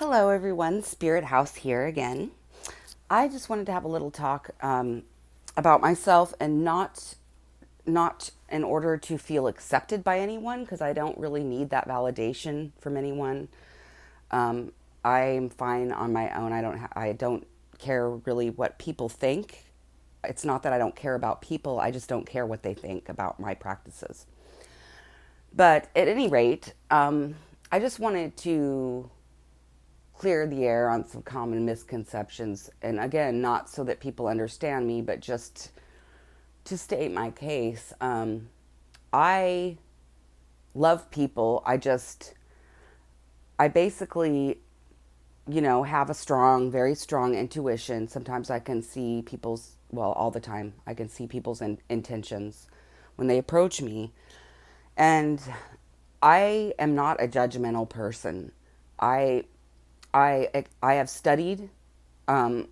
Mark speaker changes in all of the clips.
Speaker 1: Hello, everyone. Spirit House here again. I just wanted to have a little talk about myself, and not in order to feel accepted by anyone, because I don't really need that validation from anyone. Um, I'm fine on my own. I don't care really what people think. It's not that I don't care about people. I just don't care what they think about my practices. But at any rate, I just wanted to clear the air on some common misconceptions. And again, not so that people understand me, but just to state my case. I love people. I basically, have a very strong intuition. Sometimes I can see all the time, I can see people's intentions when they approach me. And I am not a judgmental person. I I have studied um,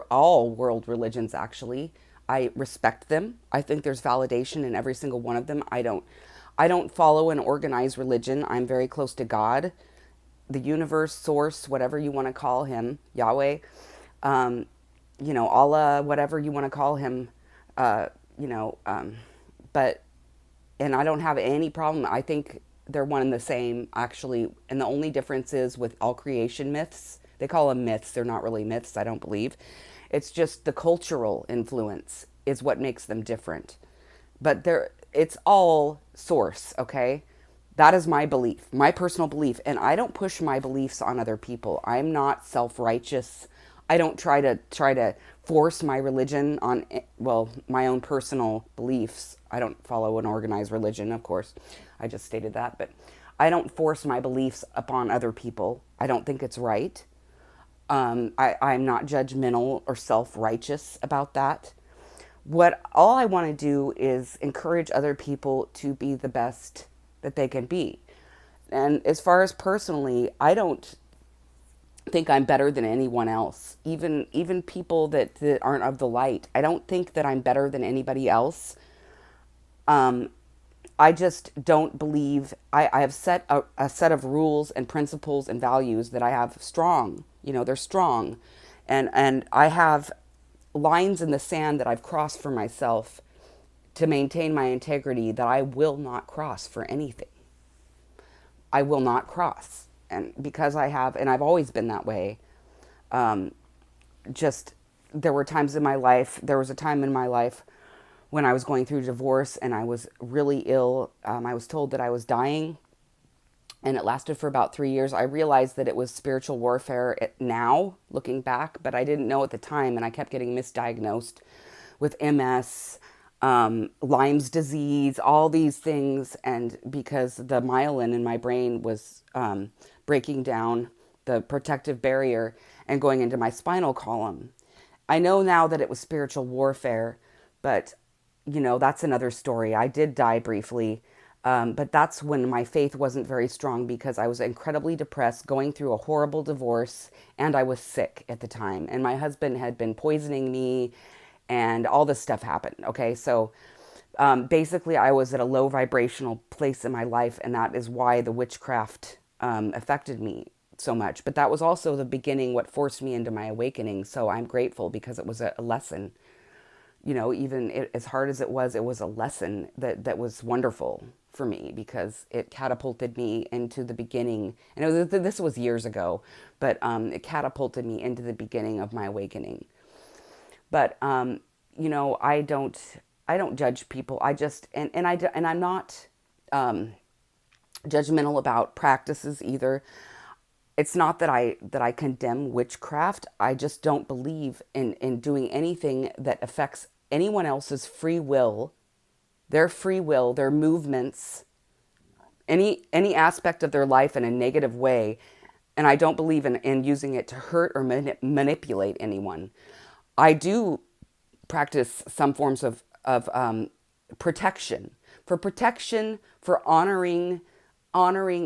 Speaker 1: all world religions. Actually, I respect them. I think there's validation in every single one of them. I don't follow an organized religion. I'm very close to God, the universe, source, whatever you want to call him, Yahweh, um, Allah, whatever you want to call him, uh, you know, um, but and I don't have any problem. I think they're one and the same, actually. And the only difference is with all creation myths, they call them myths. They're not really myths, I don't believe. It's just the cultural influence is what makes them different. But it's all source, okay? That is my belief, my personal belief. And I don't push my beliefs on other people. I'm not self-righteous. I don't try to force my religion on, well, my own personal beliefs. I don't follow an organized religion, of course. I just stated that, but I don't force my beliefs upon other people. I don't think it's right. I'm not judgmental or self-righteous about that. What all I want to do is encourage other people to be the best that they can be. And as far as personally, I don't think I'm better than anyone else. Even people that aren't of the light. I don't think that I'm better than anybody else. Um, I just don't believe I have set a set of rules and principles and values that I have strong. They're strong. And I have lines in the sand that I've crossed for myself to maintain my integrity that I will not cross for anything. I will not cross. And because and I've always been that way. Um, just there were times in my life, there was a time in my life when I was going through divorce and I was really ill. I was told that I was dying, and it lasted for about 3 years. I realized that it was spiritual warfare now, looking back, but I didn't know at the time, and I kept getting misdiagnosed with MS, Lyme's disease, all these things, and because the myelin in my brain was breaking down the protective barrier and going into my spinal column. I know now that it was spiritual warfare, but that's another story. I did die briefly, but that's when my faith wasn't very strong because I was incredibly depressed, going through a horrible divorce, and I was sick at the time. And my husband had been poisoning me, and all this stuff happened. Okay, so basically, I was at a low vibrational place in my life, and that is why the witchcraft affected me so much. But that was also the beginning, what forced me into my awakening. So I'm grateful because it was a lesson. Even as hard as it was a lesson that was wonderful for me because it catapulted me into the beginning. And this was years ago, but it catapulted me into the beginning of my awakening. But I don't judge people. I just and I'm not judgmental about practices either. It's not that I condemn witchcraft. I just don't believe in doing anything that affects anyone else's free will, their movements, any aspect of their life in a negative way. And I don't believe in using it to hurt or manipulate anyone. I do practice some forms of protection, for honoring,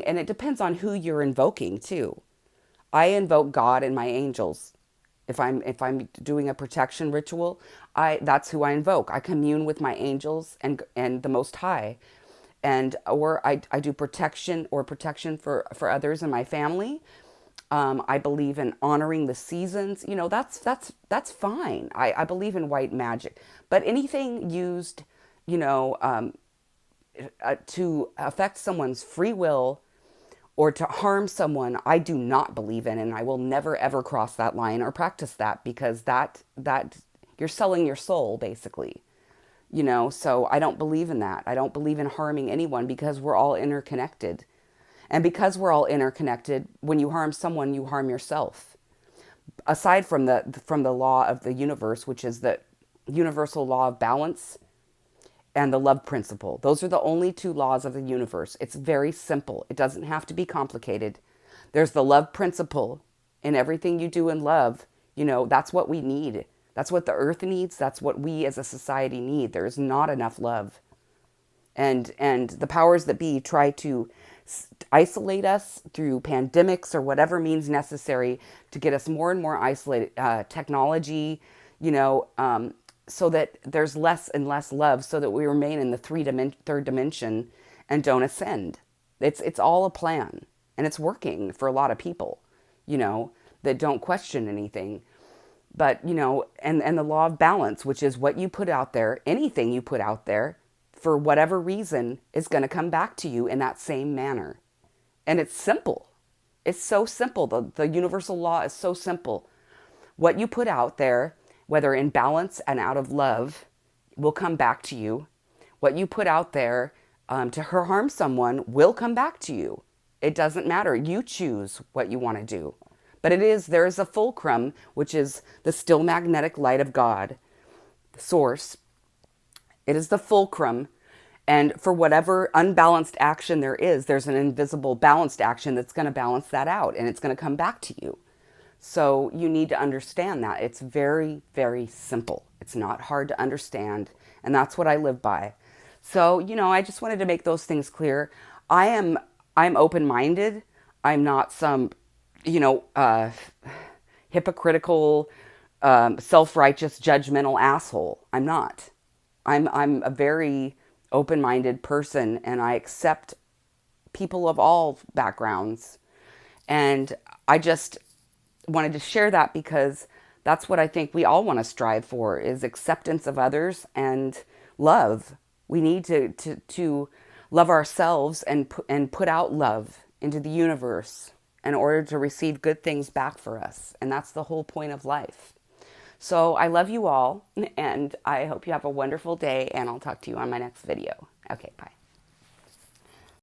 Speaker 1: and it depends on who you're invoking too. I invoke God and my angels. If I'm doing a protection ritual, I that's who I invoke. I commune with my angels and the Most High, or I do protection for others in my family. I believe in honoring the seasons. You know, that's fine. I believe in white magic, but anything used, you know, to affect someone's free will or to harm someone, I do not believe in, and I will never ever cross that line or practice that, because that you're selling your soul basically. You know, so I don't believe in that. I don't believe in harming anyone, because we're all interconnected. And because we're all interconnected, when you harm someone, you harm yourself. Aside from the law of the universe, which is the universal law of balance, and the love principle. Those are the only two laws of the universe. It's very simple. It doesn't have to be complicated. There's the love principle in everything you do in love. You know, that's what we need. That's what the earth needs. That's what we as a society need. There is not enough love. And the powers that be try to isolate us through pandemics or whatever means necessary to get us more and more isolated. Technology, you know, so that there's less and less love, so that we remain in the third dimension and don't ascend. It's all a plan, and it's working for a lot of people, you know, that don't question anything. But, you know, and the law of balance, which is what you put out there, anything you put out there, for whatever reason, is going to come back to you in that same manner. And it's simple. It's so simple. The universal law is so simple. What you put out there, whether in balance and out of love, will come back to you. What you put out there to harm someone will come back to you. It doesn't matter. You choose what you want to do. But there is a fulcrum, which is the still magnetic light of God, the source. It is the fulcrum. And for whatever unbalanced action there is, there's an invisible balanced action that's going to balance that out, and it's going to come back to you. So you need to understand that. It's very, very simple. It's not hard to understand. And that's what I live by. So, you know, I just wanted to make those things clear. I'm open-minded. I'm not some, you know, hypocritical, self-righteous, judgmental asshole. I'm not. I'm a very open-minded person, and I accept people of all backgrounds. And I just wanted to share that, because that's what I think we all want to strive for, is acceptance of others and love. We need to love ourselves and put out love into the universe in order to receive good things back for us. And that's the whole point of life. So I love you all, and I hope you have a wonderful day, and I'll talk to you on my next video. Okay, bye.